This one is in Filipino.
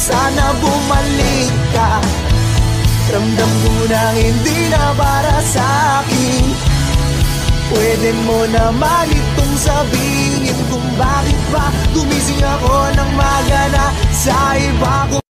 sana bumalik ka. Ramdam ko na hindi na para sa'kin. Pwede mo naman itong sabihin kung bakit ba gumising ako ng magana sa iba ko.